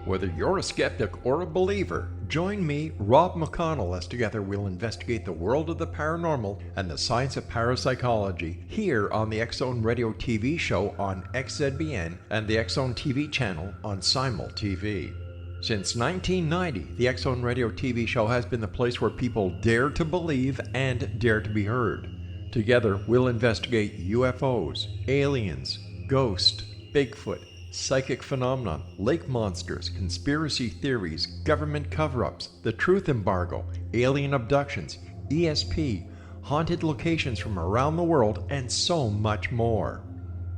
Whether you're a skeptic or a believer, join me, Rob McConnell, as together we'll investigate the world of the paranormal and the science of parapsychology here on the X-Zone Radio TV show on XZBN and the X-Zone TV channel on Simul TV. Since 1990, the X-Zone Radio TV show has been the place where people dare to believe and dare to be heard. Together, we'll investigate UFOs, aliens, ghosts, Bigfoot, psychic phenomena, lake monsters, conspiracy theories, government cover-ups, the truth embargo, alien abductions, ESP, haunted locations from around the world, and so much more.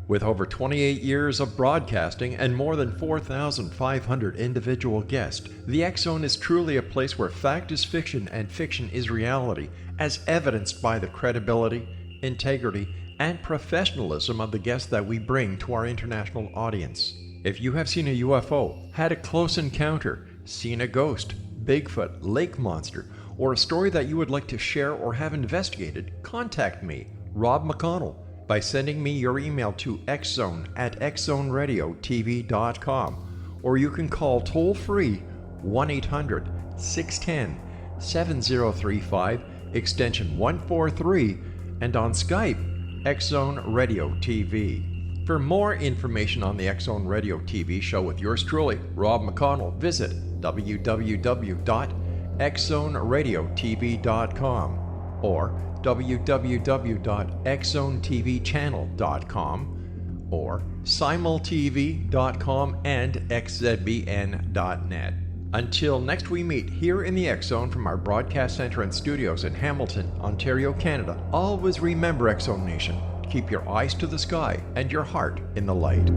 With over 28 years of broadcasting and more than 4,500 individual guests, the X-Zone is truly a place where fact is fiction and fiction is reality, as evidenced by the credibility, integrity, and professionalism of the guests that we bring to our international audience. If you have seen a UFO, had a close encounter, seen a ghost, Bigfoot, lake monster, or a story that you would like to share or have investigated, contact me, Rob McConnell, by sending me your email to xzone@xzoneradiotv.com, or you can call toll-free 1-800-610-7035, extension 143, and on Skype, X-Zone Radio TV. For more information on the X-Zone Radio TV show with yours truly, Rob McConnell, visit www.xzoneradiotv.com or www.xzonetvchannel.com or simultv.com and xzbn.net. Until next we meet here in the X-Zone from our broadcast center and studios in Hamilton, Ontario, Canada, always remember, X-Zone Nation, keep your eyes to the sky and your heart in the light.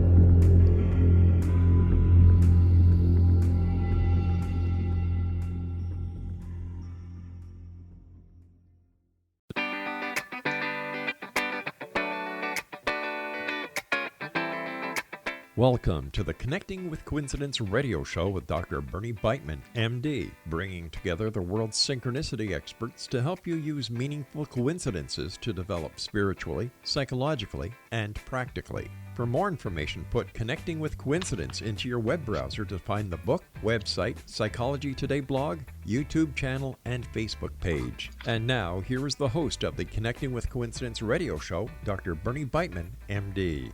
Welcome to the Connecting with Coincidence radio show with Dr. Bernie Beitman, MD, bringing together the world's synchronicity experts to help you use meaningful coincidences to develop spiritually, psychologically, and practically. For more information, put Connecting with Coincidence into your web browser to find the book, website, Psychology Today blog, YouTube channel, and Facebook page. And now, here is the host of the Connecting with Coincidence radio show, Dr. Bernie Beitman, MD.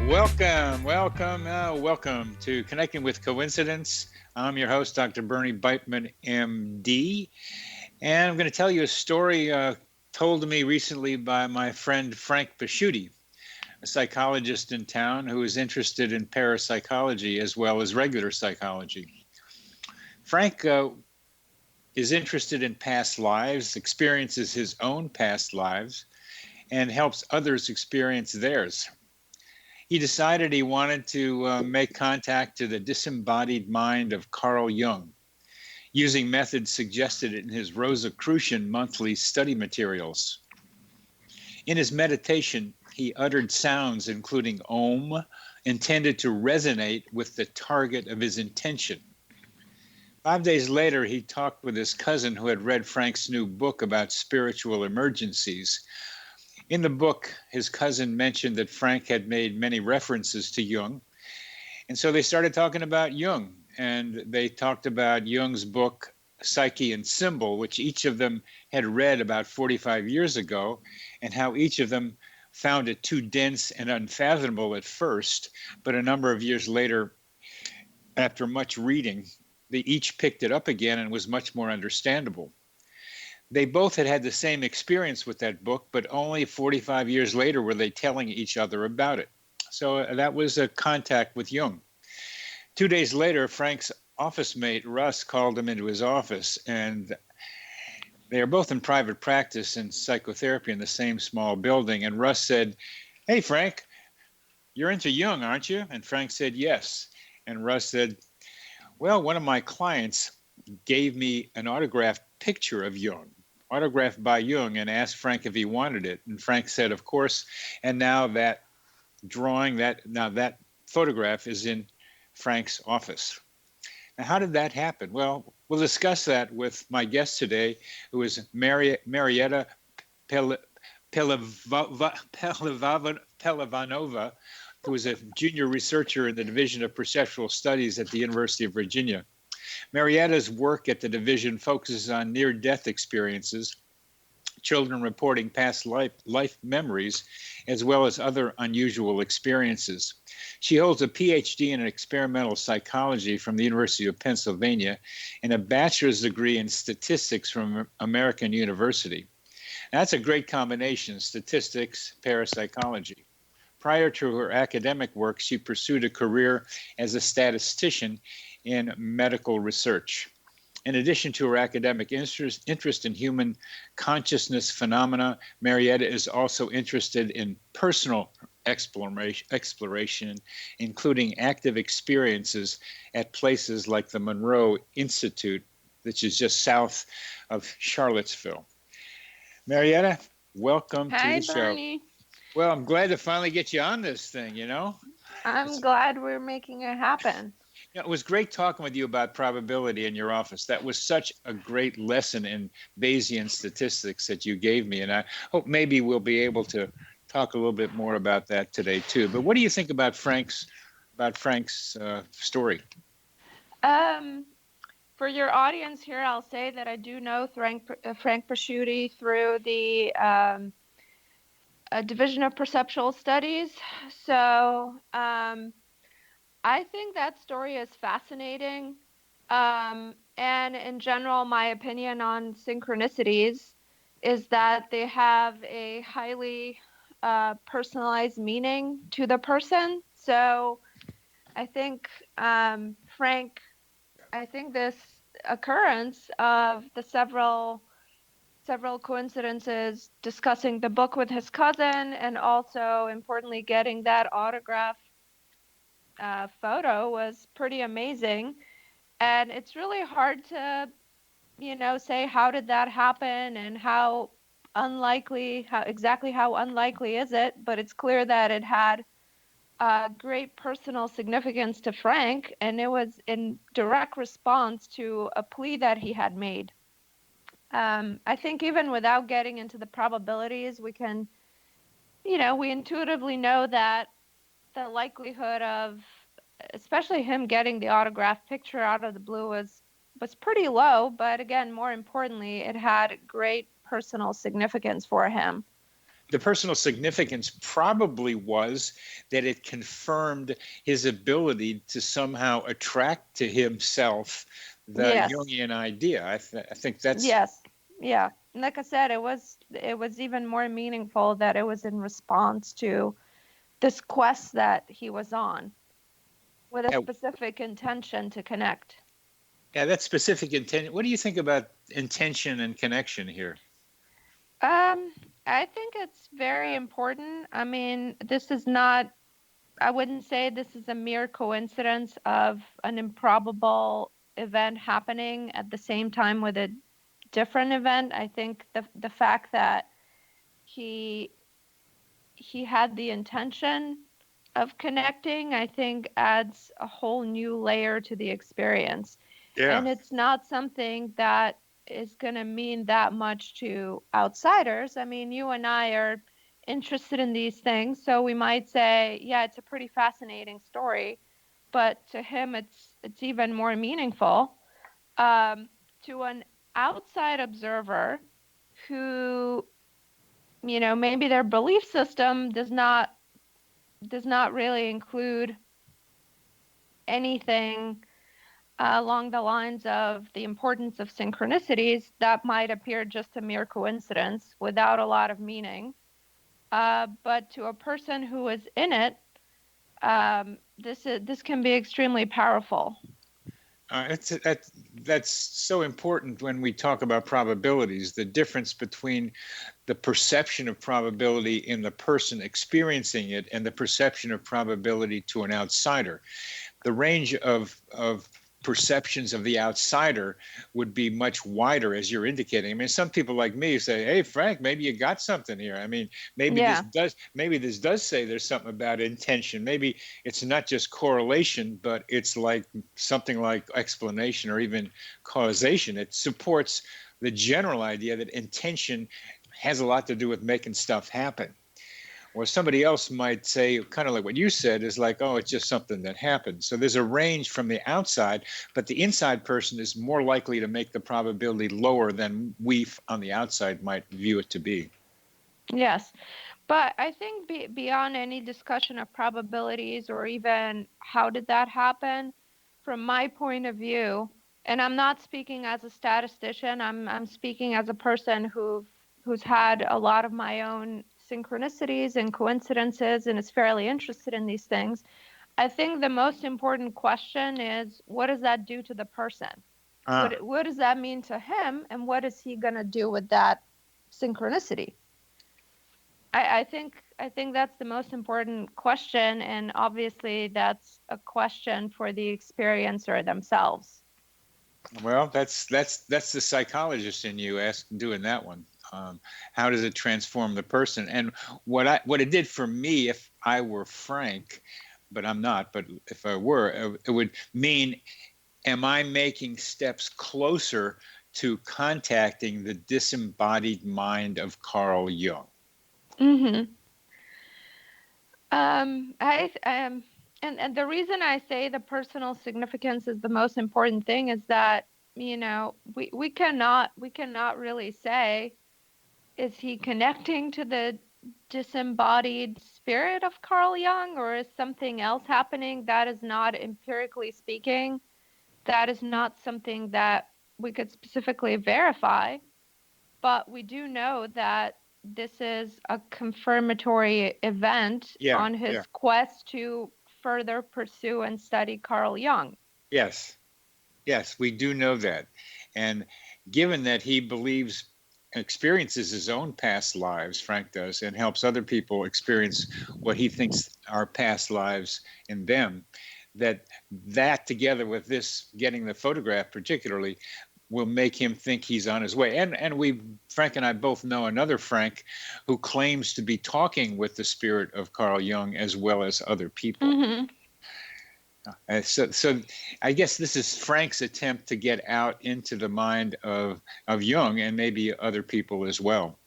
Welcome to Connecting with Coincidence. I'm your host, Dr. Bernie Beitman, MD, and I'm going to tell you a story told to me recently by my friend Frank Pasciuti, a psychologist in town who is interested in parapsychology as well as regular psychology. Frank is interested in past lives, experiences his own past lives, and helps others experience theirs. He decided he wanted to make contact to the disembodied mind of Carl Jung, using methods suggested in his Rosicrucian monthly study materials. In his meditation, he uttered sounds including Om, intended to resonate with the target of his intention. 5 days later, he talked with his cousin who had read Frank's new book about spiritual emergencies. In the book, his cousin mentioned that Frank had made many references to Jung. And so they started talking about Jung. And they talked about Jung's book, Psyche and Symbol, which each of them had read about 45 years ago, and how each of them found it too dense and unfathomable at first. But a number of years later, after much reading, they each picked it up again and was much more understandable. They both had the same experience with that book, but only 45 years later were they telling each other about it. So that was a contact with Jung. 2 days later, Frank's office mate, Russ, called him into his office, and they are both in private practice in psychotherapy in the same small building. And Russ said, "Hey, Frank, you're into Jung, aren't you?" And Frank said, "Yes." And Russ said, "Well, one of my clients gave me an autographed picture of Jung, autographed by Jung, and asked Frank if he wanted it." And Frank said, "Of course." And now that that photograph is in Frank's office. Now, how did that happen? Well, we'll discuss that with my guest today, who is Marieta Pehlivanova, who is a junior researcher in the Division of Perceptual Studies at the University of Virginia. Marieta's work at the division focuses on near-death experiences, children reporting past life memories, as well as other unusual experiences. She holds a PhD in experimental psychology from the University of Pennsylvania and a bachelor's degree in statistics from American University. That's a great combination, statistics, parapsychology. Prior to her academic work, she pursued a career as a statistician in medical research. In addition to her academic interest in human consciousness phenomena, Marieta is also interested in personal exploration, including active experiences at places like the Monroe Institute, which is just south of Charlottesville. Marieta, welcome to the show. Bernie. Well, I'm glad to finally get you on this thing, you know? I'm glad we're making it happen. Yeah, it was great talking with you about probability in your office. That was such a great lesson in Bayesian statistics that you gave me. And I hope maybe we'll be able to talk a little bit more about that today too. But what do you think about Frank's story? For your audience here, I'll say that I do know Frank Prosciutti through the Division of Perceptual Studies. So I think that story is fascinating. And in general, my opinion on synchronicities is that they have a highly personalized meaning to the person. So I think, Frank, I think this occurrence of the several coincidences discussing the book with his cousin and also importantly getting that autograph photo was pretty amazing. And it's really hard to, say how did that happen and how unlikely is it, but it's clear that it had great personal significance to Frank, and it was in direct response to a plea that he had made. I think even without getting into the probabilities, we can, we intuitively know that the likelihood of, especially him getting the autographed picture out of the blue was pretty low. But again, more importantly, it had great personal significance for him. The personal significance probably was that it confirmed his ability to somehow attract to himself the Yes. Jungian idea. I think that's... Yes. Yeah. And like I said, it was even more meaningful that it was in response to this quest that he was on with a specific intention to connect. Yeah, that specific intention. What do you think about intention and connection here? I think it's very important. I mean, I wouldn't say this is a mere coincidence of an improbable event happening at the same time with a different event. I think the fact that he had the intention of connecting, I think adds a whole new layer to the experience. Yeah. And it's not something that is going to mean that much to outsiders. I mean, you and I are interested in these things, so we might say, yeah, it's a pretty fascinating story, but to him, it's even more meaningful. To an outside observer who, maybe their belief system does not really include anything along the lines of the importance of synchronicities, that might appear just a mere coincidence without a lot of meaning. But to a person who is in it, this can be extremely powerful. That's so important when we talk about probabilities, the difference between the perception of probability in the person experiencing it and the perception of probability to an outsider. The range of perceptions of the outsider would be much wider, as you're indicating. I mean, some people like me say, "Hey, Frank, maybe you got something here." I mean, maybe this does say there's something about intention. Maybe it's not just correlation, but it's like something like explanation or even causation. It supports the general idea that intention has a lot to do with making stuff happen. Or somebody else might say, kind of like what you said, is like, oh, it's just something that happened. So there's a range from the outside, but the inside person is more likely to make the probability lower than we on the outside might view it to be. Yes. But I think beyond any discussion of probabilities or even how did that happen, from my point of view, and I'm not speaking as a statistician, I'm speaking as a person who's had a lot of my own synchronicities and coincidences and is fairly interested in these things. I think the most important question is, what does that do to the person? What does that mean to him, and what is he going to do with that synchronicity? I think that's the most important question, and obviously that's a question for the experiencer themselves. Well, that's the psychologist in you doing that one. How does it transform the person? And what it did for me, if I were frank, but I'm not, but if I were, it would mean, am I making steps closer to contacting the disembodied mind of Carl Jung? Mm-hmm. And the reason I say the personal significance is the most important thing is that, we cannot really say, is he connecting to the disembodied spirit of Carl Jung, or is something else happening? That is not, empirically speaking, that is not something that we could specifically verify, but we do know that this is a confirmatory event on his quest to further pursue and study Carl Jung. Yes, we do know that. And given that he believes, experiences his own past lives, Frank does, and helps other people experience what he thinks are past lives in them, that together with this, getting the photograph particularly, will make him think he's on his way. And Frank and I both know another Frank who claims to be talking with the spirit of Carl Jung as well as other people. Mm-hmm. So I guess this is Frank's attempt to get out into the mind of Jung and maybe other people as well.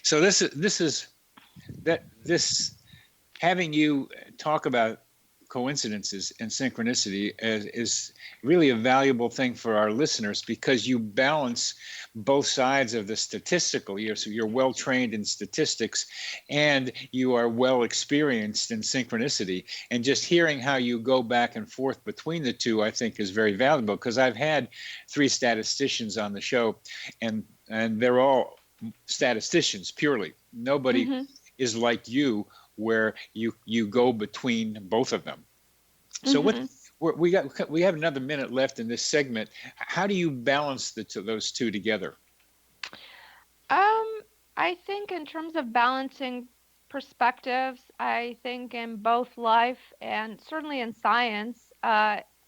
So this having you talk about coincidences and synchronicity is really a valuable thing for our listeners, because you balance both sides of the statistical. So you're well trained in statistics and you are well experienced in synchronicity. And just hearing how you go back and forth between the two, I think, is very valuable, because I've had 3 statisticians on the show, and they're all statisticians purely. Nobody is like you, where you go between both of them. So we have another minute left in this segment. How do you balance those two together? I think in terms of balancing perspectives, I think in both life and certainly in science,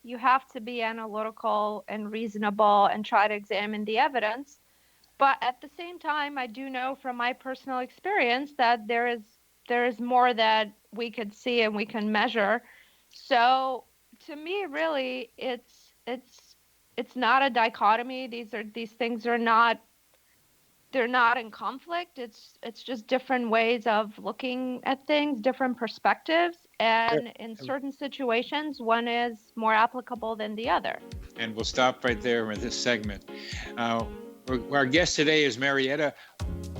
you have to be analytical and reasonable and try to examine the evidence. But at the same time, I do know from my personal experience that there is more that we could see and we can measure. So to me, really, it's not a dichotomy. These things are not, they're not in conflict. It's just different ways of looking at things, different perspectives, and in certain situations, one is more applicable than the other. And we'll stop right there with this segment. Our guest today is Marieta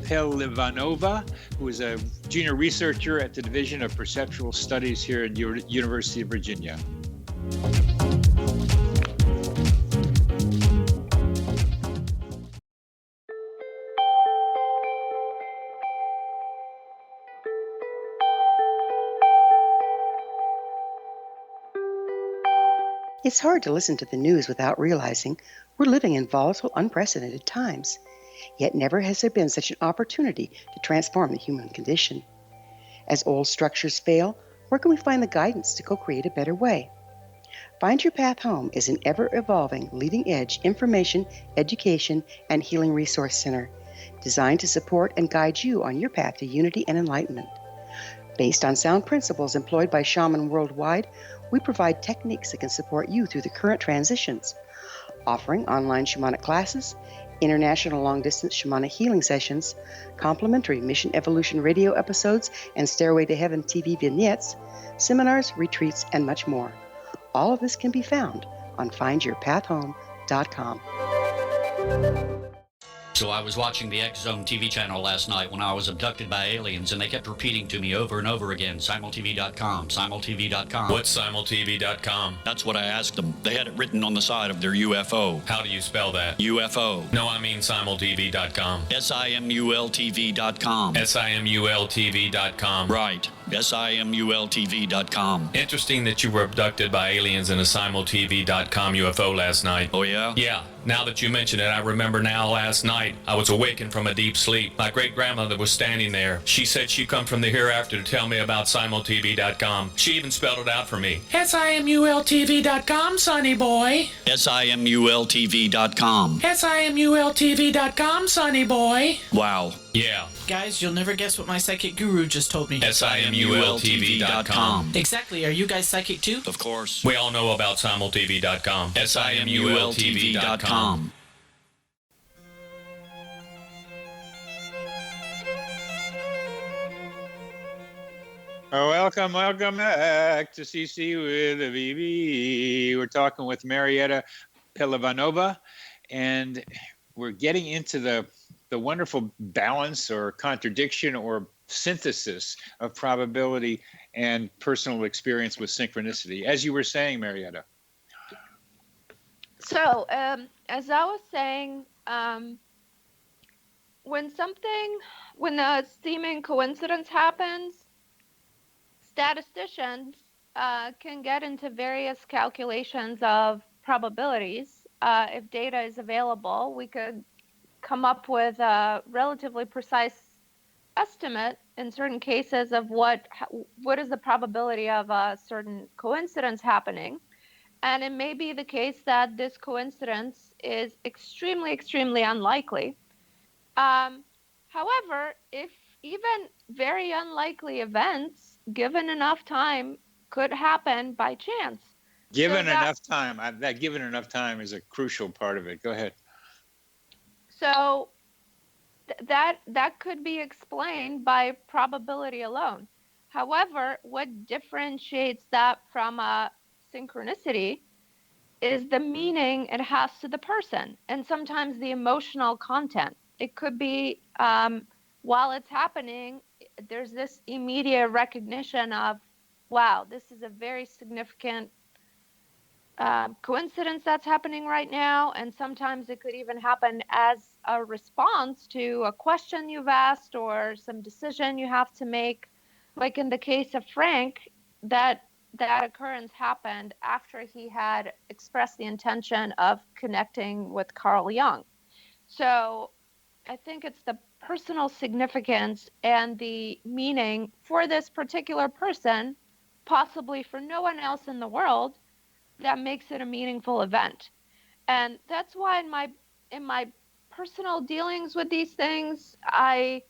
Pehlivanova, who is a junior researcher at the Division of Perceptual Studies here at University of Virginia. It's hard to listen to the news without realizing we're living in volatile, unprecedented times. Yet never has there been such an opportunity to transform the human condition. As old structures fail, where can we find the guidance to co-create a better way? Find Your Path Home is an ever-evolving, leading-edge information, education, and healing resource center designed to support and guide you on your path to unity and enlightenment. Based on sound principles employed by shaman worldwide, we provide techniques that can support you through the current transitions, offering online shamanic classes, international long-distance shamanic healing sessions, complimentary Mission Evolution radio episodes and Stairway to Heaven TV vignettes, seminars, retreats, and much more. All of this can be found on findyourpathhome.com. So I was watching the X Zone TV channel last night when I was abducted by aliens, and they kept repeating to me over and over again, simultv.com, simultv.com. What's simultv.com? That's what I asked them. They had it written on the side of their UFO. How do you spell that? UFO. No, I mean simultv.com. simultv.com. simultv.com. Right. simultv.com. Interesting that you were abducted by aliens in a simultv.com UFO last night. Oh, yeah? Yeah. Now that you mention it, I remember now last night I was awakened from a deep sleep. My great-grandmother was standing there. She said she'd come from the hereafter to tell me about simultv.com. She even spelled it out for me. simultv.com, sonny boy. simultv.com. simultv.com, sonny boy. Wow. Yeah. Guys, you'll never guess what my psychic guru just told me. simultv.com. Exactly. Are you guys psychic too? Of course. We all know about simultv.com. simultv.com. Welcome back to CC with a VB. We're talking with Marieta Pehlivanova, and we're getting into the wonderful balance or contradiction or synthesis of probability and personal experience with synchronicity. As you were saying, Marieta. So, as I was saying, when a seeming coincidence happens, statisticians can get into various calculations of probabilities. If data is available, we could come up with a relatively precise estimate in certain cases of what is the probability of a certain coincidence happening. And it may be the case that this coincidence is extremely, extremely unlikely. However, if even very unlikely events, given enough time, could happen by chance. Given enough time, that given enough time is a crucial part of it. Go ahead. So that could be explained by probability alone. However, what differentiates that from a synchronicity is the meaning it has to the person, and sometimes the emotional content. It could be while it's happening, there's this immediate recognition of, wow, this is a very significant coincidence that's happening right now. And sometimes it could even happen as a response to a question you've asked or some decision you have to make. Like in the case of Frank, that occurrence happened after he had expressed the intention of connecting with Carl Jung. So I think it's the personal significance and the meaning for this particular person, possibly for no one else in the world, that makes it a meaningful event. And that's why in my personal dealings with these things, I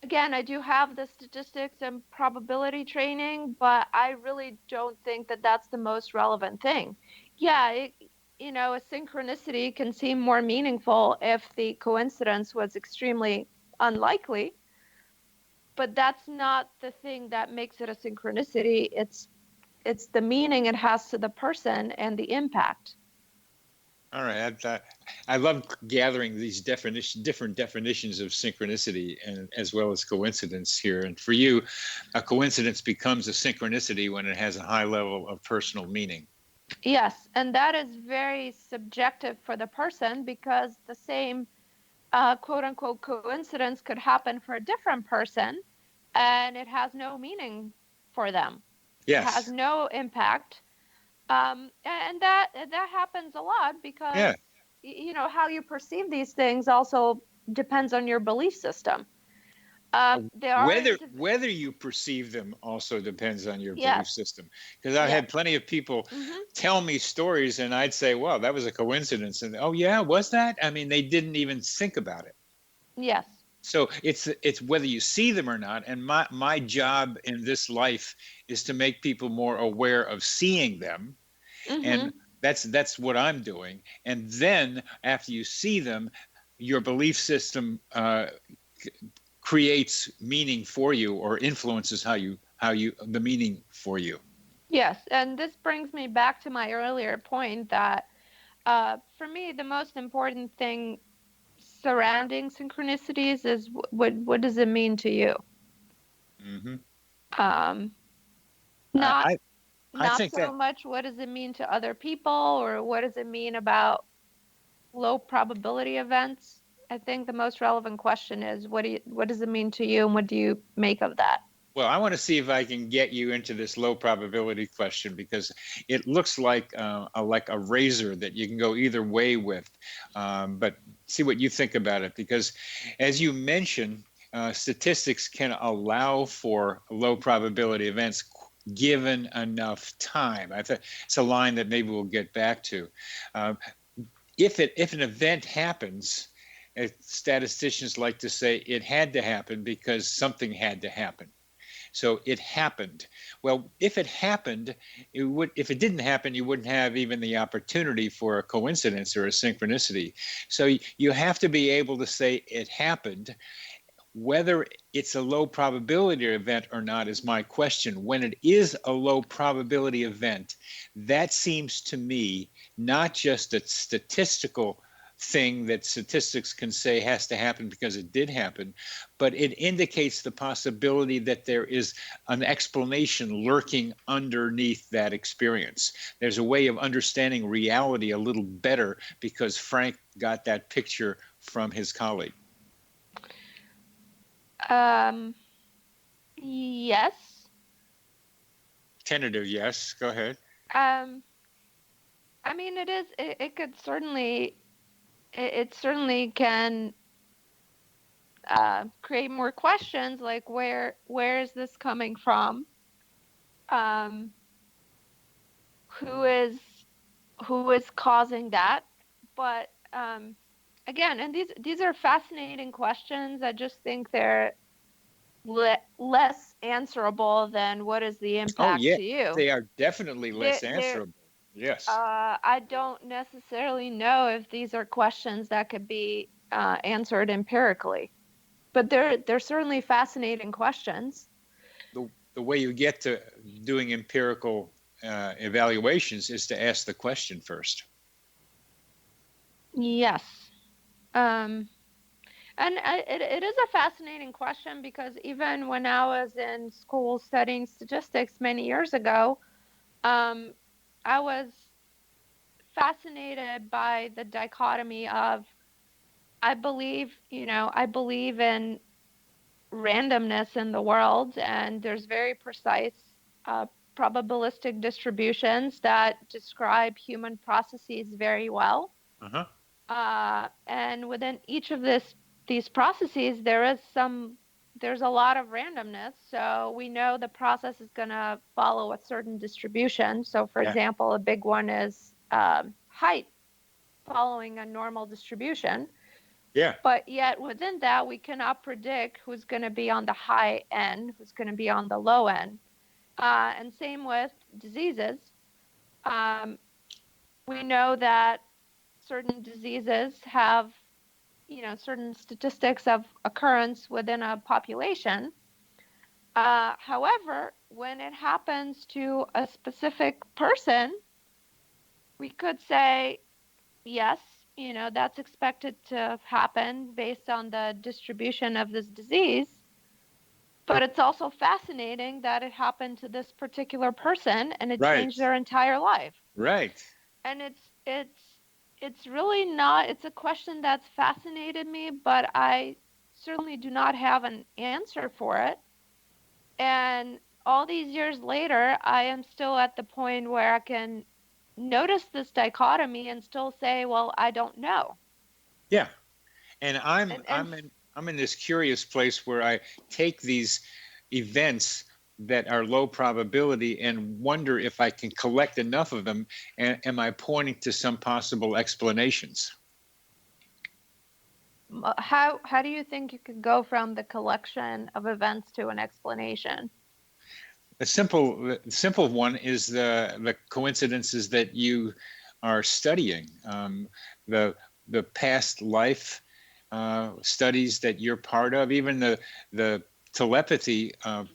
do have the statistics and probability training, but I really don't think that that's the most relevant thing. Yeah, a synchronicity can seem more meaningful if the coincidence was extremely unlikely, but that's not the thing that makes it a synchronicity. It's the meaning it has to the person and the impact. All right. I love gathering these different definitions of synchronicity and as well as coincidence here. And for you, a coincidence becomes a synchronicity when it has a high level of personal meaning. Yes, and that is very subjective for the person, because the same quote-unquote coincidence could happen for a different person, and it has no meaning for them. Yes. It has no impact. And that happens a lot because, how you perceive these things also depends on your belief system. Whether you perceive them also depends on your belief system. Because I've had plenty of people tell me stories, and I'd say, well, that was a coincidence. And, oh, yeah, was that? I mean, they didn't even think about it. Yes. So it's whether you see them or not. And my job in this life is to make people more aware of seeing them. And that's what I'm doing. And then after you see them, your belief system creates meaning for you or influences the meaning for you. Yes, and this brings me back to my earlier point that for me, the most important thing surrounding synchronicities is what does it mean to you? Mm-hmm. Um, not I not think so that, much what does it mean to other people or what does it mean about low probability events. I think the most relevant question is what does it mean to you and what do you make of that? well, I want to see if I can get you into this low probability question because it looks like a razor that you can go either way with. But see what you think about it, because as you mentioned, statistics can allow for low probability events given enough time. I think it's a line that maybe we'll get back to. If an event happens, statisticians like to say it had to happen because something had to happen. So it happened. Well, if it happened, if it didn't happen, you wouldn't have even the opportunity for a coincidence or a synchronicity. So you have to be able to say it happened. Whether it's a low probability event or not is my question. When it is a low probability event, that seems to me not just a statistical thing that statistics can say has to happen because it did happen, but it indicates the possibility that there is an explanation lurking underneath that experience. There's a way of understanding reality a little better because Frank got that picture from his colleague. Yes. Tentative, yes. Go ahead. I mean, it could certainly, it certainly can create more questions like where is this coming from? Who is causing that? But again, and these are fascinating questions. I just think they're less answerable than what is the impact to you. They are definitely less answerable. Yes. I don't necessarily know if these are questions that could be answered empirically, but they're certainly fascinating questions. The way you get to doing empirical evaluations is to ask the question first. Yes. And it is a fascinating question because even when I was in school studying statistics many years ago, I was fascinated by the dichotomy of I believe in randomness in the world, and there's very precise probabilistic distributions that describe human processes very well. And within each of these processes, there's a lot of randomness. So we know the process is going to follow a certain distribution. So for example, a big one is height following a normal distribution. Yeah. But yet within that, we cannot predict who's going to be on the high end, who's going to be on the low end. And same with diseases. We know that certain diseases have, certain statistics of occurrence within a population. However, when it happens to a specific person, we could say, yes, that's expected to happen based on the distribution of this disease. But it's also fascinating that it happened to this particular person and it changed their entire life. Right. And it's really not, it's a question that's fascinated me, but I certainly do not have an answer for it. And all these years later, I am still at the point where I can notice this dichotomy and still say, well, I don't know. Yeah. And I'm in this curious place where I take these events that are low probability and wonder if I can collect enough of them, and am I pointing to some possible explanations? How do you think you could go from the collection of events to an explanation? A simple one is the coincidences that you are studying. The past life studies that you're part of, even the telepathy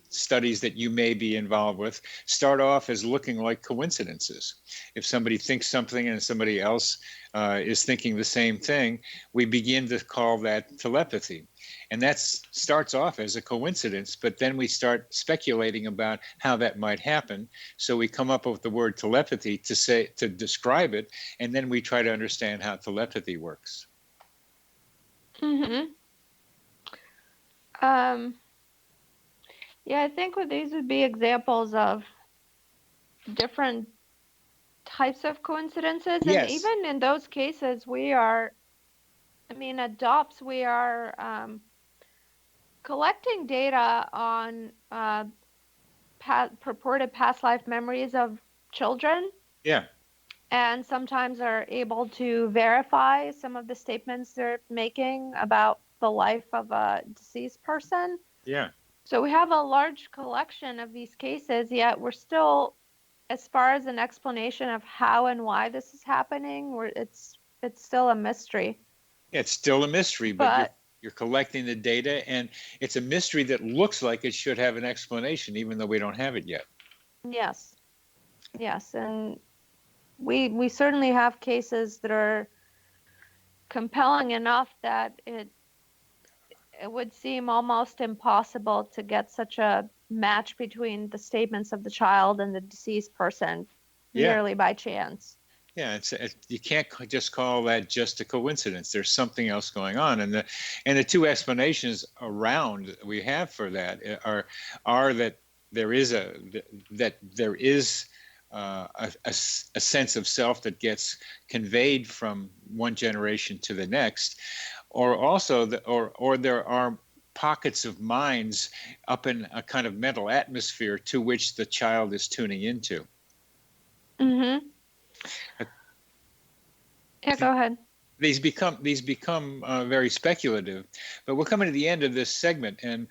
studies that you may be involved with, start off as looking like coincidences. If somebody thinks something and somebody else is thinking the same thing, we begin to call that telepathy. And that starts off as a coincidence, but then we start speculating about how that might happen. So we come up with the word telepathy to describe it, and then we try to understand how telepathy works. Mm-hmm. Yeah, I think these would be examples of different types of coincidences. Yes. And even in those cases, we are collecting data on purported past life memories of children. Yeah. And sometimes are able to verify some of the statements they're making about the life of a deceased person. Yeah. So we have a large collection of these cases, yet we're still, as far as an explanation of how and why this is happening, it's still a mystery. Yeah, it's still a mystery, but you're collecting the data, and it's a mystery that looks like it should have an explanation, even though we don't have it yet. Yes, and we certainly have cases that are compelling enough that it would seem almost impossible to get such a match between the statements of the child and the deceased person merely by chance. Yeah, you can't just call that just a coincidence. There's something else going on, and the two explanations around we have for that are that there is a sense of self that gets conveyed from one generation to the next, or also or there are pockets of minds up in a kind of mental atmosphere to which the child is tuning into. Mm-hmm. Yeah, go ahead. These become very speculative, but we're coming to the end of this segment, and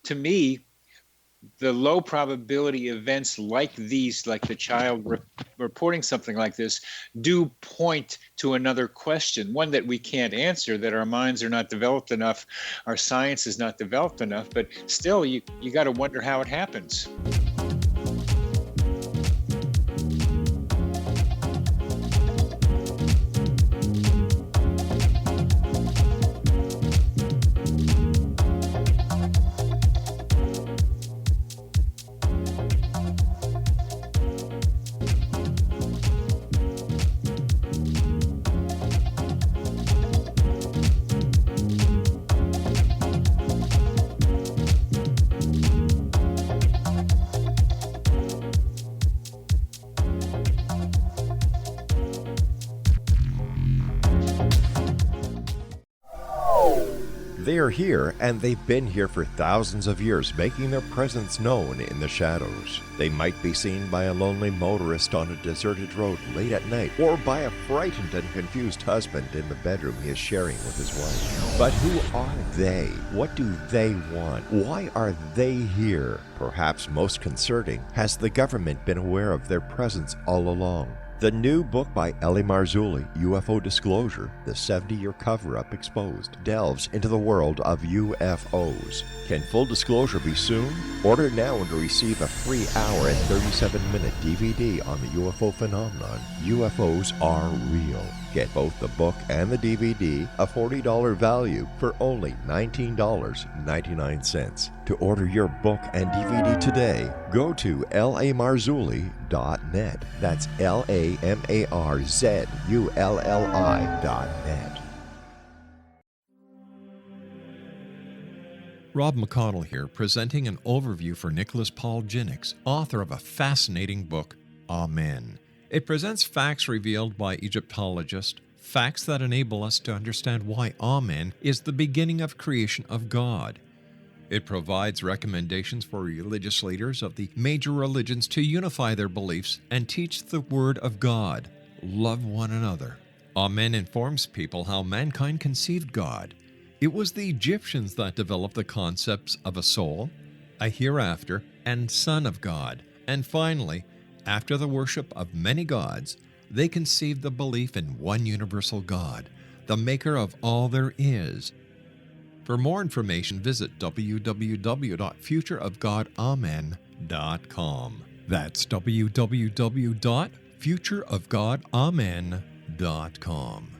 to me, the low probability events like these, like the child reporting something like this, do point to another question, one that we can't answer, that our minds are not developed enough, our science is not developed enough, but still you got to wonder how it happens. They are here, and they've been here for thousands of years, making their presence known in the shadows. They might be seen by a lonely motorist on a deserted road late at night, or by a frightened and confused husband in the bedroom he is sharing with his wife. But who are they? What do they want? Why are they here? Perhaps most concerning, has the government been aware of their presence all along? The new book by Ellie Marzulli, UFO Disclosure, the 70-year cover-up exposed, delves into the world of UFOs. Can full disclosure be soon? Order now and receive a free hour and 37-minute DVD on the UFO phenomenon. UFOs are real. Get both the book and the DVD, a $40 value, for only $19.99. To order your book and DVD today, go to lamarzulli.net. That's LAMARZULLI.net. Rob McConnell here, presenting an overview for Nicholas Paul Jennings, author of a fascinating book, Amen. It presents facts revealed by Egyptologists, facts that enable us to understand why Amen is the beginning of creation of God. It provides recommendations for religious leaders of the major religions to unify their beliefs and teach the Word of God. Love one another. Amen informs people how mankind conceived God. It was the Egyptians that developed the concepts of a soul, a hereafter, and Son of God. And finally, after the worship of many gods, they conceived the belief in one universal God, the maker of all there is. For more information, visit www.futureofgodamen.com. That's www.futureofgodamen.com.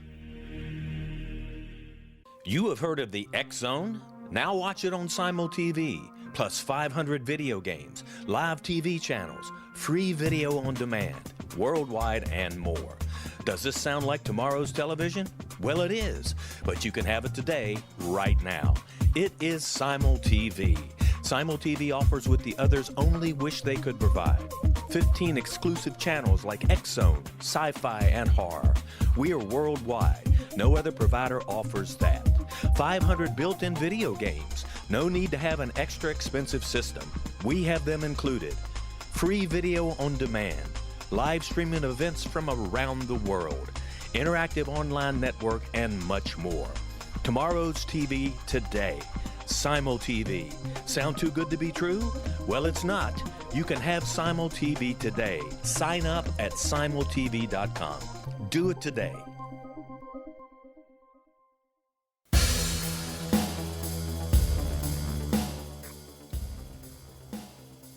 You have heard of the X Zone? Now watch it on Simul TV, plus 500 video games, live TV channels, free video on demand, worldwide, and more. Does this sound like tomorrow's television? Well, it is, but you can have it today, right now. It is Simul TV. Simul TV offers what the others only wish they could provide. 15 exclusive channels like X Zone, sci-fi, and horror. We are worldwide. No other provider offers that. 500 built-in video games. No need to have an extra expensive system. We have them included. Free video on demand. Live streaming events from around the world. Interactive online network, and much more. Tomorrow's TV today. Simul TV. Sound too good to be true? Well, it's not. You can have Simul TV today. Sign up at simultv.com. Do it today.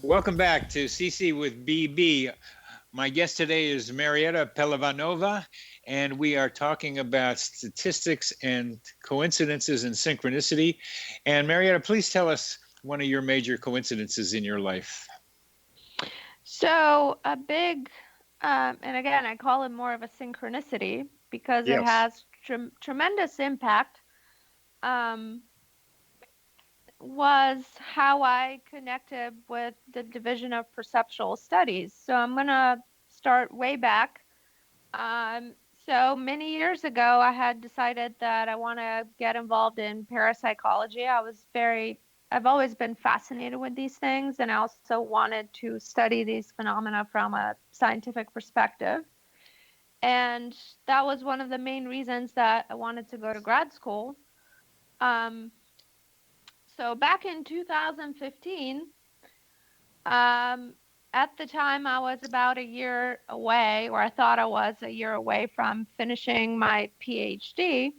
Welcome back to CC with BB. My guest today is Marieta Pehlivanova, and we are talking about statistics and coincidences and synchronicity. And Marieta, please tell us one of your major coincidences in your life. So a big, and again, I call it more of a synchronicity because Yes. it has tremendous impact, was how I connected with the Division of Perceptual Studies. So I'm going to start way back. So many years ago, I had decided that I want to get involved in parapsychology. I've always been fascinated with these things, and I also wanted to study these phenomena from a scientific perspective. And that was one of the main reasons that I wanted to go to grad school. So back in 2015, at the time I was about a year away, or I thought I was a year away from finishing my PhD.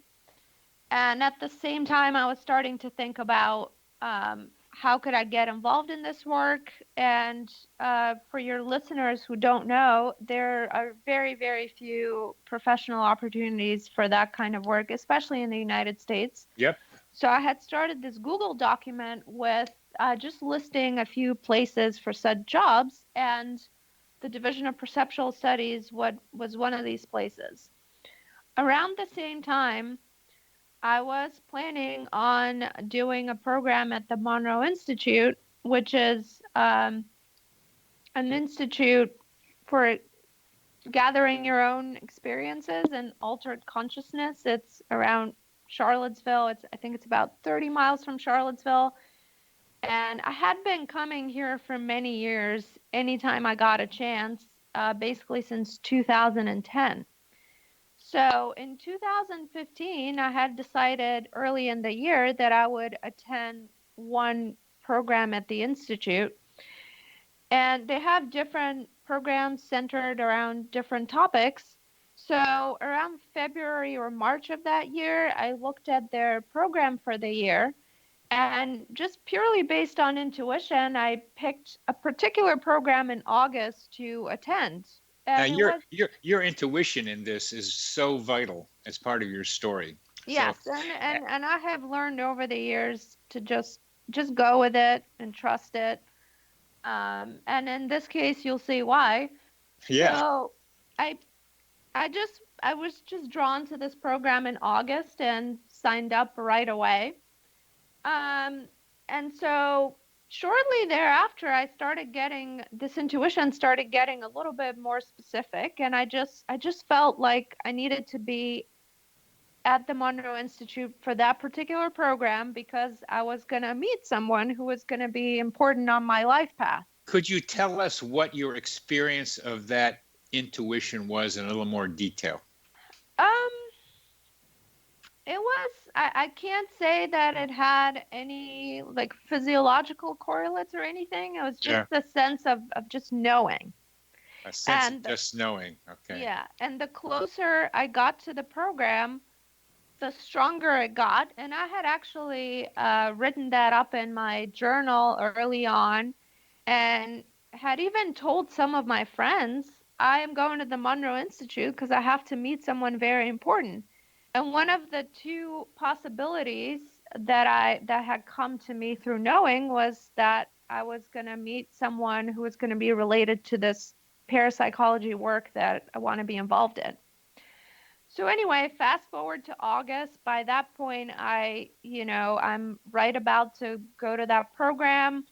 And at the same time, I was starting to think about how could I get involved in this work. And for your listeners who don't know, there are very, very few professional opportunities for that kind of work, especially in the United States. Yep. So I had started this Google document with just listing a few places for said jobs, and the Division of Perceptual Studies was one of these places. Around the same time, I was planning on doing a program at the Monroe Institute, which is an institute for gathering your own experiences and altered consciousness. It's around Charlottesville. I think it's about 30 miles from Charlottesville. And I had been coming here for many years, anytime I got a chance, basically since 2010. So in 2015, I had decided early in the year that I would attend one program at the Institute. And they have different programs centered around different topics. So around February or March of that year, I looked at their program for the year, and just purely based on intuition, I picked a particular program in August to attend. And Your intuition in this is so vital as part of your story. Yes, So, and I have learned over the years to just go with it and trust it. And in this case, you'll see why. yeah. So I was just drawn to this program in August and signed up right away. And so shortly thereafter, this intuition started getting a little bit more specific, and I just felt like I needed to be at the Monroe Institute for that particular program because I was going to meet someone who was going to be important on my life path. Could you tell us what your experience of that intuition was in a little more detail? It was, I can't say that it had any like physiological correlates or anything. It was just a sense of just knowing. A sense of just knowing. Okay. Yeah. And the closer I got to the program, the stronger it got. And I had actually written that up in my journal early on, and had even told some of my friends, I am going to the Monroe Institute because I have to meet someone very important. And one of the two possibilities that had come to me through knowing was that I was going to meet someone who was going to be related to this parapsychology work that I want to be involved in. So anyway, fast forward to August. By that point, I'm right about to go to that program,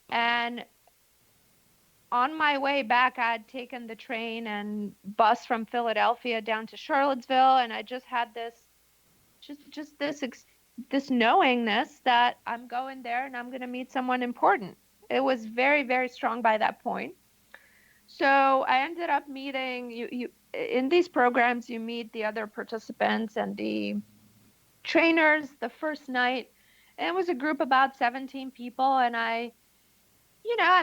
and on my way back, I had taken the train and bus from Philadelphia down to Charlottesville, and I just had this knowingness that I'm going there and I'm going to meet someone important. It was very, very strong by that point. So I ended up meeting you in these programs. You meet the other participants and the trainers the first night, and it was a group about 17 people, and I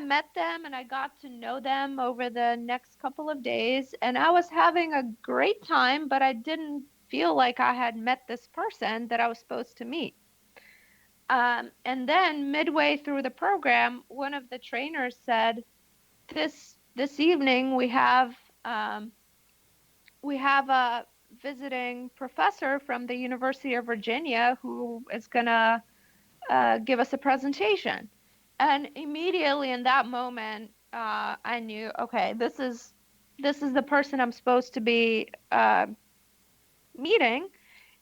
met them and I got to know them over the next couple of days, and I was having a great time, but I didn't feel like I had met this person that I was supposed to meet. And then midway through the program, one of the trainers said, this evening we have a visiting professor from the University of Virginia who is going to give us a presentation. And immediately in that moment, I knew, okay, this is the person I'm supposed to be meeting.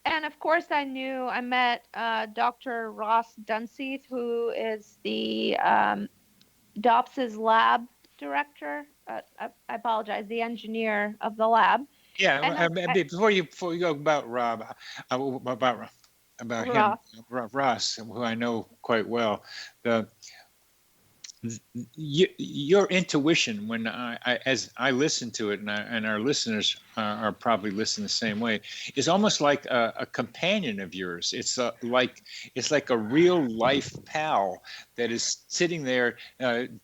And of course, I met Dr. Ross Dunseith, who is the DOPS's lab director. I apologize, the engineer of the lab. Yeah, before you go about Rob, about him, Ross, who I know quite well, your intuition, when as I listen to it, and our listeners are probably listening the same way, is almost like a companion of yours. It's like a real life pal that is sitting there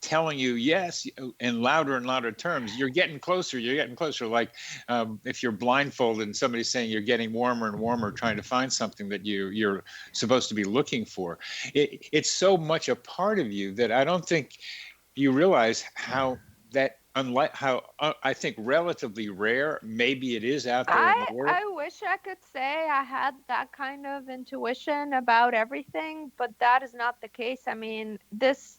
telling you yes in louder and louder terms. You're getting closer. You're getting closer. Like if you're blindfolded and somebody's saying you're getting warmer and warmer, trying to find something that you're supposed to be looking for. It's so much a part of you that I don't think you realize how I think relatively rare maybe it is out there in the world. I wish I could say I had that kind of intuition about everything, but that is not the case. I mean, this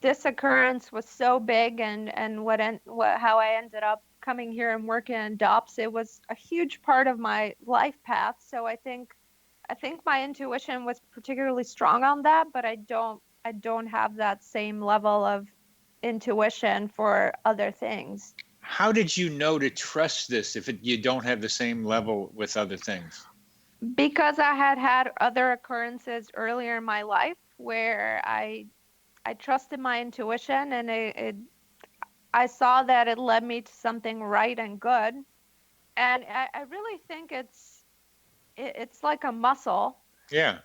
occurrence was so big, and how I ended up coming here and working in DOPS, it was a huge part of my life path. So I think my intuition was particularly strong on that, but I don't have that same level of intuition for other things. How did you know to trust this if you don't have the same level with other things? Because I had other occurrences earlier in my life where I trusted my intuition, and I saw that it led me to something right and good. And I really think it's like a muscle. Yeah.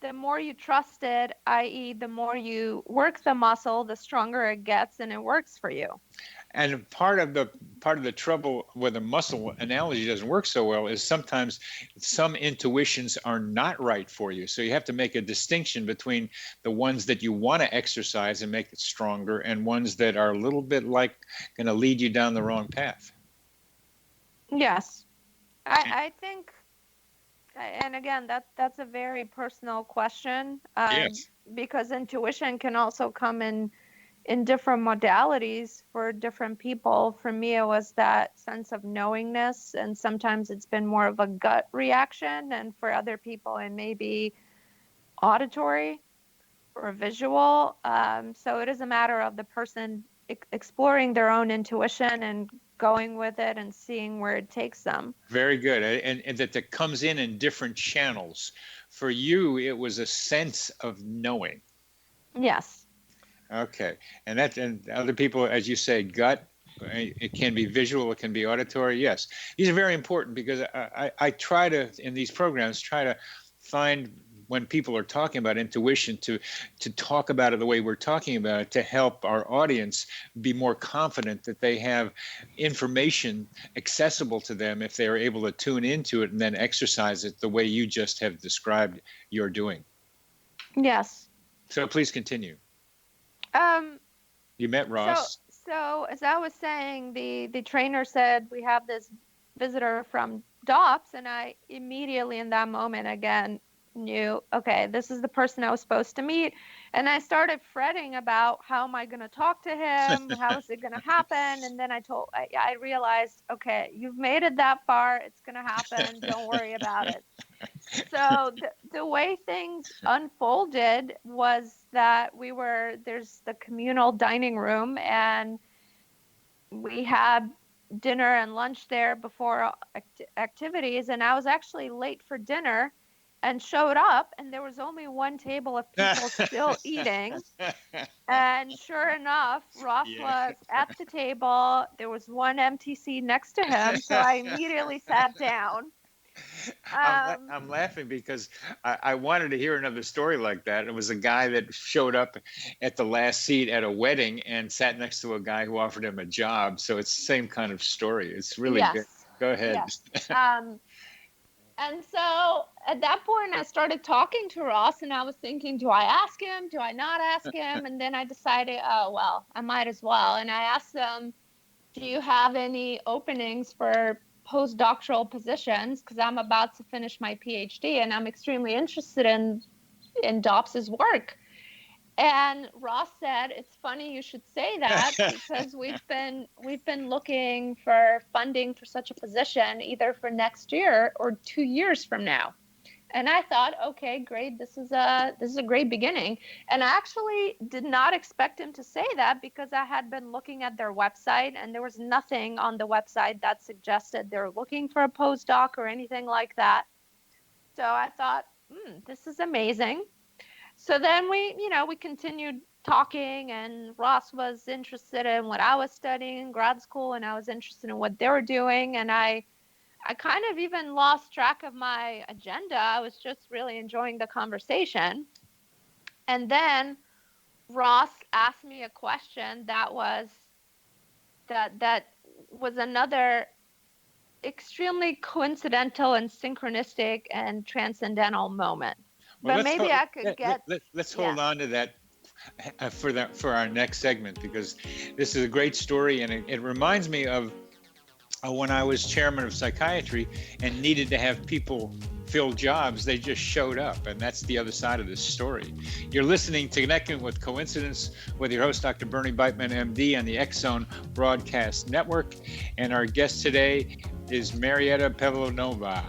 The more you trust it, i.e. the more you work the muscle, the stronger it gets, and it works for you. And part of the trouble where the muscle analogy doesn't work so well is sometimes some intuitions are not right for you. So you have to make a distinction between the ones that you want to exercise and make it stronger, and ones that are a little bit like going to lead you down the wrong path. Yes. I think, and again, that's a very personal question. Yes. Because intuition can also come in different modalities for different people. For me, it was that sense of knowingness, and sometimes it's been more of a gut reaction, and for other people it may be auditory or visual. So it is a matter of the person exploring their own intuition and going with it and seeing where it takes them. Very good. And that comes in different channels. For you, it was a sense of knowing. Yes. Okay. And other people, as you say, gut, it can be visual, it can be auditory. Yes. These are very important because I try to, in these programs, try to find when people are talking about intuition to talk about it the way we're talking about it, to help our audience be more confident that they have information accessible to them if they're able to tune into it and then exercise it the way you just have described you're doing. Yes. So please continue. You met Ross. So as I was saying, the trainer said, we have this visitor from DOPS, and I immediately in that moment again knew, okay, this is the person I was supposed to meet. And I started fretting about, how am I going to talk to him? How is it going to happen? And then I realized, okay, you've made it that far. It's going to happen. Don't worry about it. So the way things unfolded was that there's the communal dining room, and we had dinner and lunch there before activities. And I was actually late for dinner and showed up, and there was only one table of people still eating. And sure enough, Ross was at the table. There was one empty seat next to him. So I immediately sat down. I'm laughing because I wanted to hear another story like that. It was a guy that showed up at the last seat at a wedding and sat next to a guy who offered him a job. So it's the same kind of story. It's really good. Go ahead. Yes. And so at that point, I started talking to Ross, and I was thinking, do I ask him? Do I not ask him? And then I decided, oh, well, I might as well. And I asked him, do you have any openings for postdoctoral positions? Because I'm about to finish my PhD, and I'm extremely interested in DOPS's work. And Ross said, it's funny you should say that, because we've been looking for funding for such a position either for next year or 2 years from now. And I thought, okay, great. This is a great beginning. And I actually did not expect him to say that, because I had been looking at their website, and there was nothing on the website that suggested they're looking for a postdoc or anything like that. So I thought, this is amazing. So then we continued talking, and Ross was interested in what I was studying in grad school, and I was interested in what they were doing. And I kind of even lost track of my agenda. I was just really enjoying the conversation. And then Ross asked me a question that was another extremely coincidental and synchronistic and transcendental moment. Well, but maybe I could get. Let's hold on to that for our next segment, because this is a great story, and it reminds me of when I was chairman of psychiatry and needed to have people fill jobs. They just showed up, and that's the other side of this story. You're listening to Connecting with Coincidence with your host, Dr. Bernie Beitman, MD, on the X-Zone Broadcast Network, and our guest today is Marieta Pehlivanova.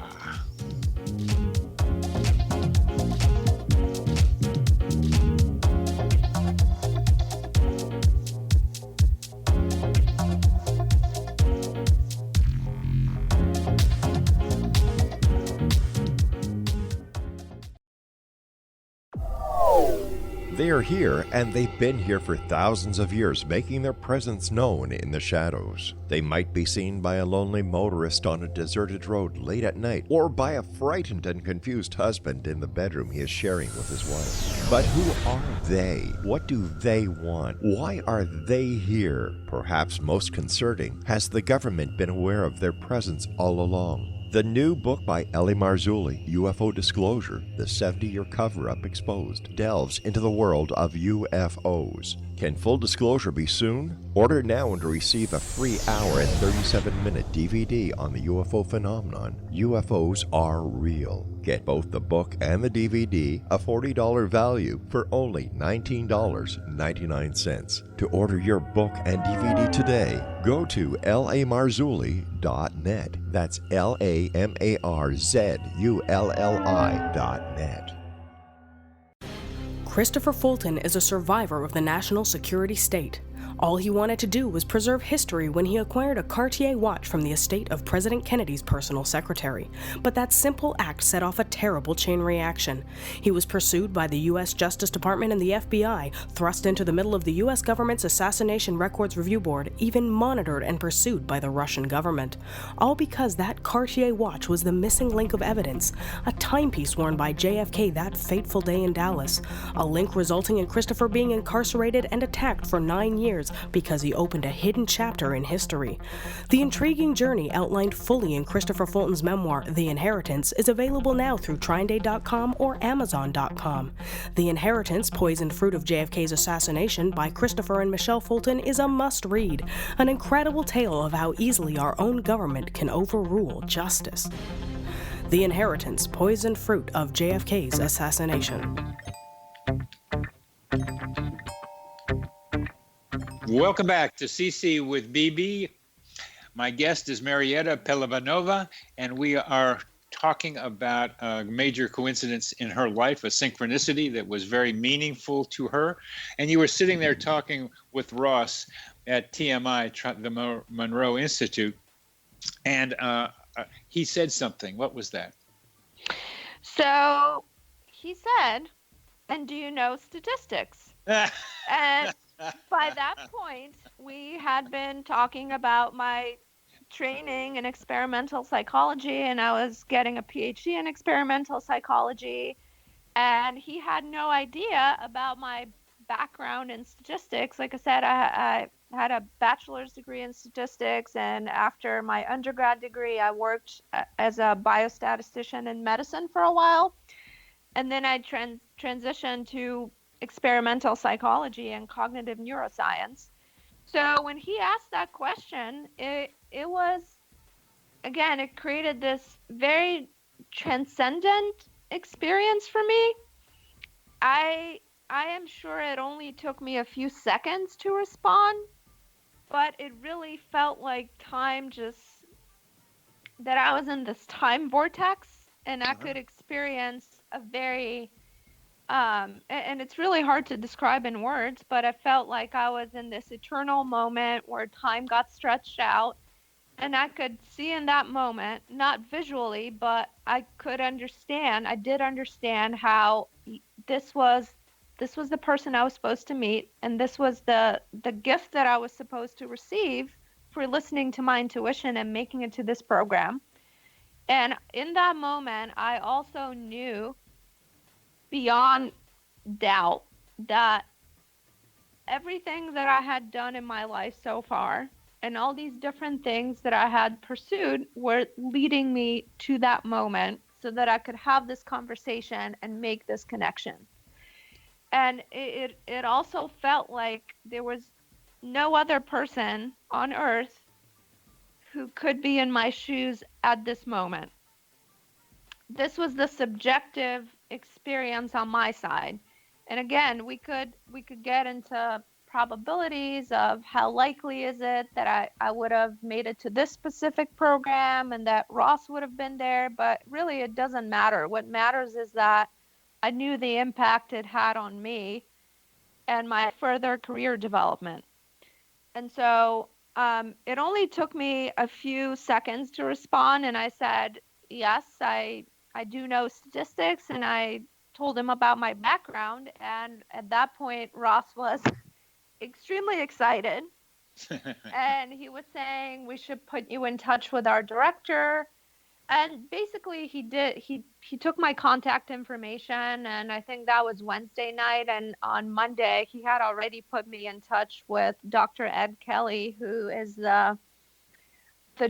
They are here, and they've been here for thousands of years, making their presence known in the shadows. They might be seen by a lonely motorist on a deserted road late at night, or by a frightened and confused husband in the bedroom he is sharing with his wife. But who are they? What do they want? Why are they here? Perhaps most concerning, has the government been aware of their presence all along? The new book by Ellie Marzulli, UFO Disclosure, the 70-year cover-up exposed, delves into the world of UFOs. Can full disclosure be soon? Order now and receive a free hour and 37-minute DVD on the UFO phenomenon. UFOs are real. Get both the book and the DVD, a $40 value, for only $19.99. To order your book and DVD today, go to lamarzulli.net. That's LAMARZULLI.net. Christopher Fulton is a survivor of the national security state. All he wanted to do was preserve history when he acquired a Cartier watch from the estate of President Kennedy's personal secretary. But that simple act set off a terrible chain reaction. He was pursued by the U.S. Justice Department and the FBI, thrust into the middle of the U.S. government's Assassination Records Review Board, even monitored and pursued by the Russian government. All because that Cartier watch was the missing link of evidence, a timepiece worn by JFK that fateful day in Dallas, a link resulting in Christopher being incarcerated and attacked for 9 years because he opened a hidden chapter in history. The intriguing journey outlined fully in Christopher Fulton's memoir, The Inheritance, is available now through TrineDay.com or Amazon.com. The Inheritance, Poisoned Fruit of JFK's Assassination by Christopher and Michelle Fulton is a must-read, an incredible tale of how easily our own government can overrule justice. The Inheritance, Poisoned Fruit of JFK's Assassination. Welcome back to CC with BB. My guest is Marieta Pehlivanova, and we are talking about a major coincidence in her life, a synchronicity that was very meaningful to her. And you were sitting there talking with Ross at TMI, the Monroe Institute, and he said something. What was that? So he said, and do you know statistics? And by that point, we had been talking about my training in experimental psychology, and I was getting a PhD in experimental psychology, and he had no idea about my background in statistics. Like I said, I had a bachelor's degree in statistics, and after my undergrad degree, I worked as a biostatistician in medicine for a while, and then I transitioned to experimental psychology and cognitive neuroscience. So when he asked that question, it was, again, it created this very transcendent experience for me. I am sure it only took me a few seconds to respond, but it really felt like time that I was in this time vortex, and I could experience a very and it's really hard to describe in words, but I felt like I was in this eternal moment where time got stretched out, and I could see in that moment, not visually, but I did understand how this was the person I was supposed to meet, and this was the gift that I was supposed to receive for listening to my intuition and making it to this program. And in that moment, I also knew beyond doubt that everything that I had done in my life so far and all these different things that I had pursued were leading me to that moment so that I could have this conversation and make this connection. And it also felt like there was no other person on earth who could be in my shoes at this moment. This was the subjective experience on my side. And again, we could get into probabilities of how likely is it that I would have made it to this specific program and that Ross would have been there, but really it doesn't matter. What matters is that I knew the impact it had on me and my further career development. And so it only took me a few seconds to respond, and I said, yes, I do know statistics, and I told him about my background. And at that point, Ross was extremely excited. And he was saying, we should put you in touch with our director. And basically he took my contact information, and I think that was Wednesday night. And on Monday, he had already put me in touch with Dr. Ed Kelly, who is the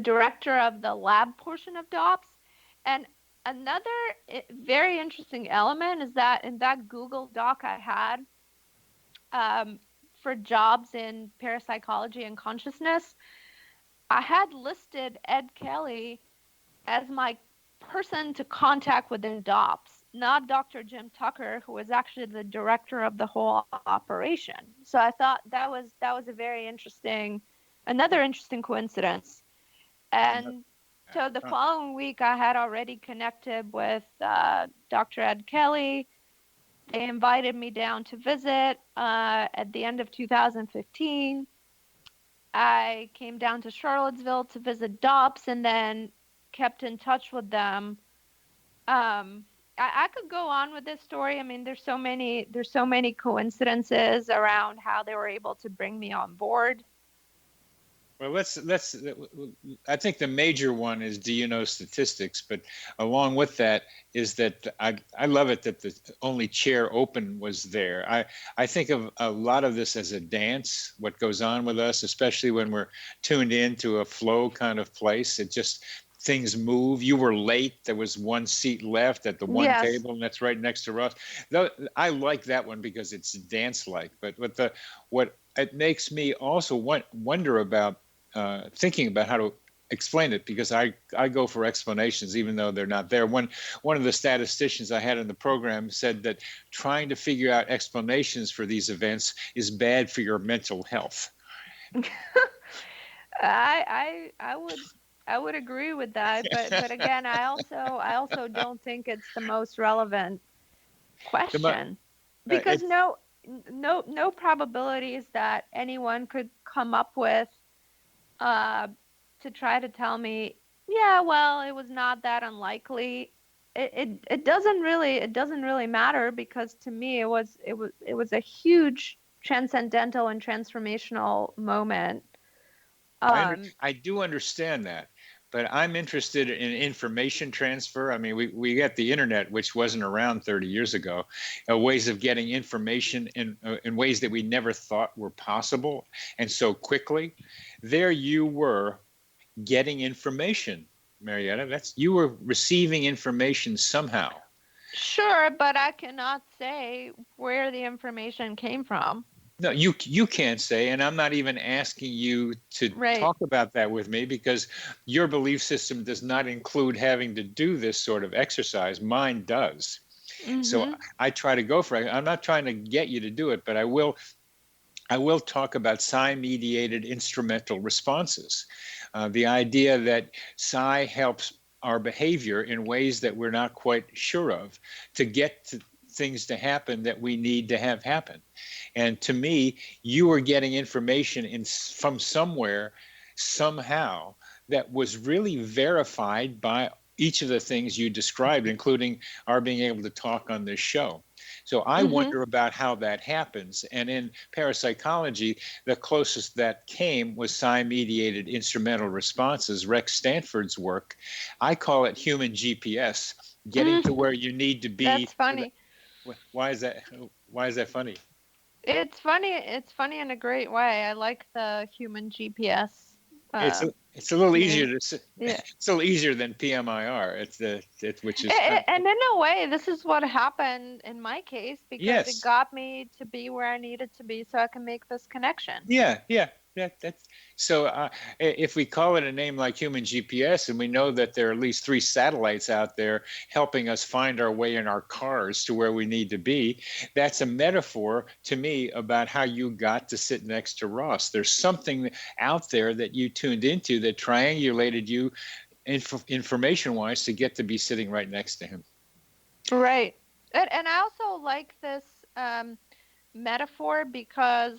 director of the lab portion of DOPS. And another very interesting element is that in that Google Doc I had for jobs in parapsychology and consciousness, I had listed Ed Kelly as my person to contact within DOPS, not Dr. Jim Tucker, who was actually the director of the whole operation. So I thought that was another interesting coincidence. And so the following week, I had already connected with Dr. Ed Kelly. They invited me down to visit at the end of 2015. I came down to Charlottesville to visit DOPS and then kept in touch with them. I could go on with this story. I mean, there's so many coincidences around how they were able to bring me on board. Well, let's. I think the major one is, do you know statistics? But along with that is that I love it that the only chair open was there. I think of a lot of this as a dance. What goes on with us, especially when we're tuned into a flow kind of place, it just things move. You were late. There was one seat left at the one Yes. table, and that's right next to Ross. I like that one because it's dance-like. But what it makes me also wonder about. Thinking about how to explain it, because I go for explanations even though they're not there. One of the statisticians I had in the program said that trying to figure out explanations for these events is bad for your mental health. I would agree with that, but again, I also don't think it's the most relevant question, because no probabilities that anyone could come up with to try to tell me, yeah, well, it was not that unlikely. It doesn't really matter, because to me it was a huge transcendental and transformational moment. I do understand that, but I'm interested in information transfer. I mean, we got the internet, which wasn't around 30 years ago, ways of getting information in ways that we never thought were possible, and so quickly. There you were getting information, Marieta. You were receiving information somehow. Sure, but I cannot say where the information came from. No, you can't say, and I'm not even asking you to talk about that with me, because your belief system does not include having to do this sort of exercise. Mine does. Mm-hmm. So I try to go for it. I'm not trying to get you to do it, but I will talk about psi-mediated instrumental responses. The idea that psi helps our behavior in ways that we're not quite sure of to get to things to happen that we need to have happen. And to me, you were getting information from somewhere, somehow, that was really verified by each of the things you described, including our being able to talk on this show. So I wonder about how that happens. And in parapsychology, the closest that came was psi-mediated instrumental responses, Rex Stanford's work. I call it human GPS, getting to where you need to be. That's funny. Why is that funny? It's funny in a great way. I like the human GPS. It's a little easier to. Yeah. It's a little easier than PMIR. Which is. And in a way, this is what happened in my case, because it got me to be where I needed to be, so I can make this connection. Yeah. That's so. If we call it a name like human GPS, and we know that there are at least 3 satellites out there helping us find our way in our cars to where we need to be, that's a metaphor to me about how you got to sit next to Ross. There's something out there that you tuned into that triangulated you information-wise to get to be sitting right next to him. Right. And I also like this metaphor, because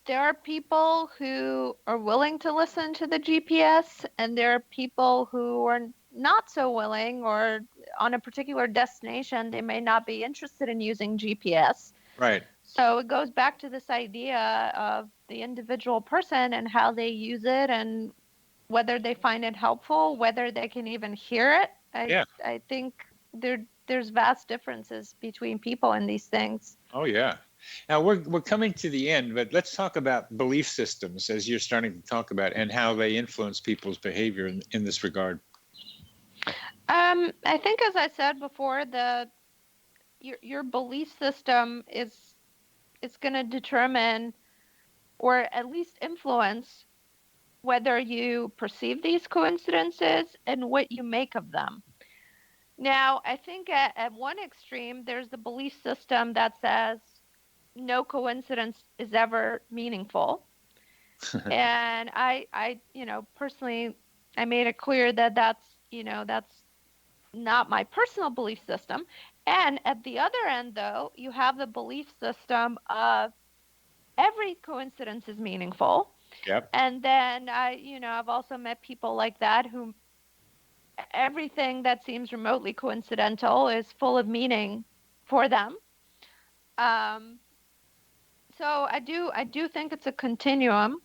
there are people who are willing to listen to the GPS, and there are people who are not so willing, or on a particular destination, they may not be interested in using GPS. Right. So it goes back to this idea of the individual person and how they use it, and whether they find it helpful, whether they can even hear it. I think there's vast differences between people in these things. Oh, yeah. Now, we're coming to the end, but let's talk about belief systems, as you're starting to talk about, and how they influence people's behavior in this regard. I think, as I said before, your belief system is going to determine, or at least influence, whether you perceive these coincidences and what you make of them. Now, I think at one extreme, there's the belief system that says no coincidence is ever meaningful. And I personally, I made it clear that that's not my personal belief system. And at the other end, though, you have the belief system of every coincidence is meaningful. Yep. And then I've also met people like that who everything that seems remotely coincidental is full of meaning for them. So I do think it's a continuum,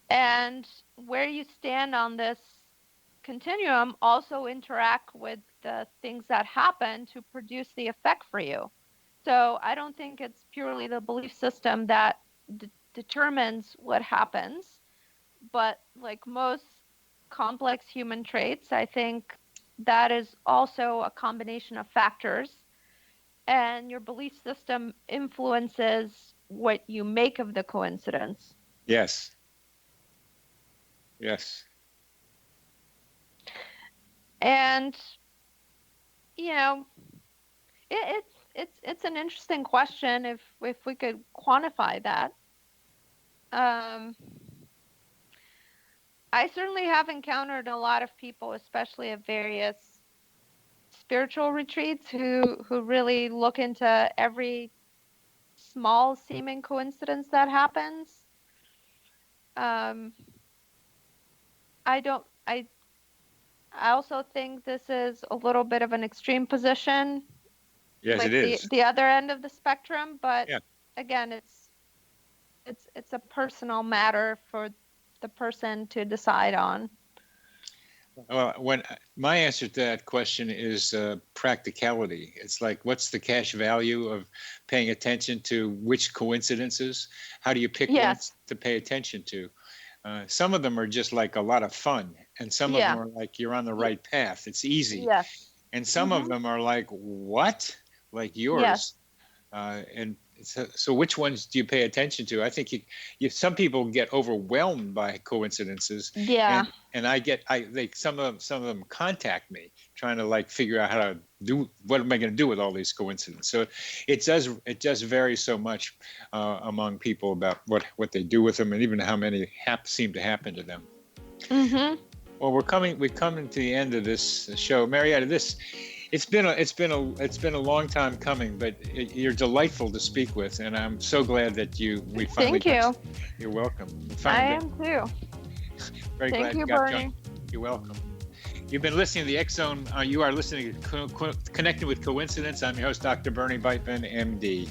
and where you stand on this continuum also interact with the things that happen to produce the effect for you. So I don't think it's purely the belief system that determines what happens, but like most complex human traits, I think that is also a combination of factors, and your belief system influences what you make of the coincidence. Yes. Yes. And it's an interesting question if we could quantify that. I certainly have encountered a lot of people, especially at various spiritual retreats, who really look into every small seeming coincidence that happens. I also think this is a little bit of an extreme position. Yes, like it is. The other end of the spectrum, but Yeah. again, it's a personal matter for the person to decide on. Well, when my answer to that question is practicality. It's like, what's the cash value of paying attention to which coincidences? How do you pick ones to pay attention to? Some of them are just like a lot of fun, and some of them are like you're on the right path. It's easy. Yes. And some of them are like, what? Like yours. Yes. And so which ones do you pay attention to? I think some people get overwhelmed by coincidences. Yeah. And some of them contact me trying to like figure out how to do, what am I going to do with all these coincidences? So it does vary so much among people about what they do with them, and even how many seem to happen to them. Mm-hmm. Well, we're coming to the end of this show, Marieta. It's been a long time coming, but you're delightful to speak with, and I'm so glad that we finally. Thank you. You're welcome. I am too. Very glad Thank you, you got Bernie. joined. You're welcome. You've been listening to the X Zone. You are listening to Connecting with Coincidence. I'm your host, Dr. Bernie Beitman, MD.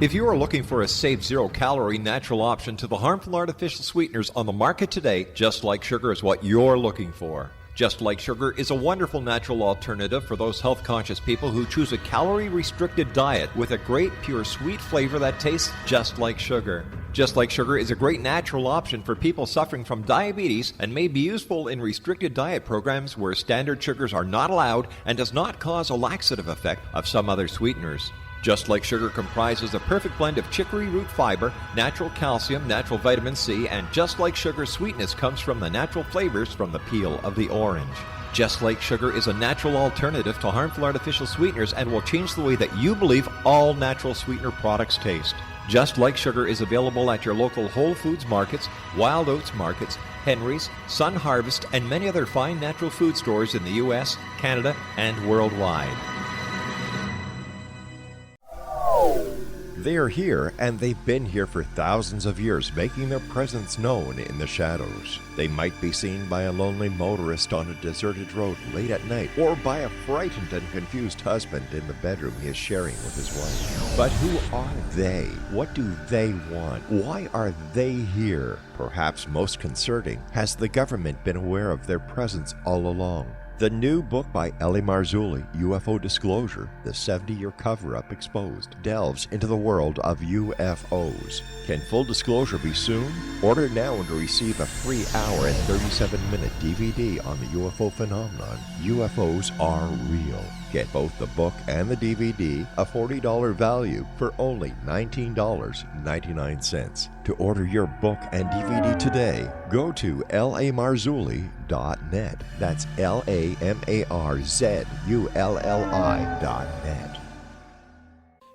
If you are looking for a safe, zero-calorie natural option to the harmful artificial sweeteners on the market today, Just Like Sugar is what you're looking for. Just Like Sugar is a wonderful natural alternative for those health-conscious people who choose a calorie-restricted diet with a great, pure, sweet flavor that tastes just like sugar. Just Like Sugar is a great natural option for people suffering from diabetes and may be useful in restricted diet programs where standard sugars are not allowed and does not cause a laxative effect of some other sweeteners. Just Like Sugar comprises a perfect blend of chicory root fiber, natural calcium, natural vitamin C, and Just Like Sugar's sweetness comes from the natural flavors from the peel of the orange. Just Like Sugar is a natural alternative to harmful artificial sweeteners and will change the way that you believe all natural sweetener products taste. Just Like Sugar is available at your local Whole Foods markets, Wild Oats markets, Henry's, Sun Harvest, and many other fine natural food stores in the U.S., Canada, and worldwide. They are here, and they've been here for thousands of years, making their presence known in the shadows. They might be seen by a lonely motorist on a deserted road late at night, or by a frightened and confused husband in the bedroom he is sharing with his wife. But who are they? What do they want? Why are they here? Perhaps most concerning, has the government been aware of their presence all along? The new book by Ellie Marzulli, UFO Disclosure, the 70-year cover-up exposed, delves into the world of UFOs. Can full disclosure be soon? Order now and receive a free hour and 37-minute DVD on the UFO phenomenon. UFOs are real. Get both the book and the DVD, a $40 value, for only $19.99. To order your book and DVD today, go to lamarzulli.net. That's LAMARZULLI.net.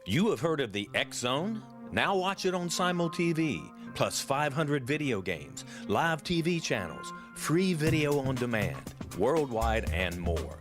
You have heard of the X Zone? Now watch it on Simul TV. plus 500 video games, live TV channels, free video on demand, worldwide, and more.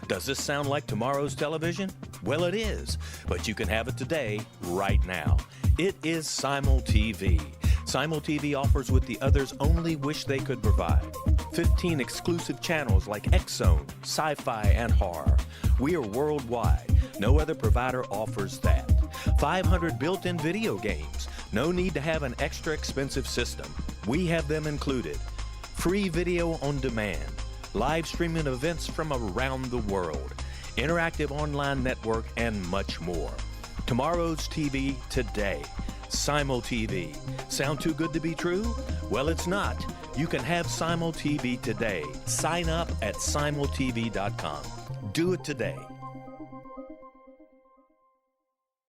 Does this sound like tomorrow's television? Well, it is, but you can have it today, right now. It is Simul TV. Simul TV offers what the others only wish they could provide. 15 exclusive channels like X-Zone, Sci-Fi, and Horror. We are worldwide. No other provider offers that. 500 built-in video games. No need to have an extra expensive system. We have them included. Free video on demand. Live streaming events from around the world. Interactive online network, and much more. Tomorrow's TV today. Simul TV. Sound too good to be true? Well, it's not. You can have Simul TV today. Sign up at simultv.com. Do it today.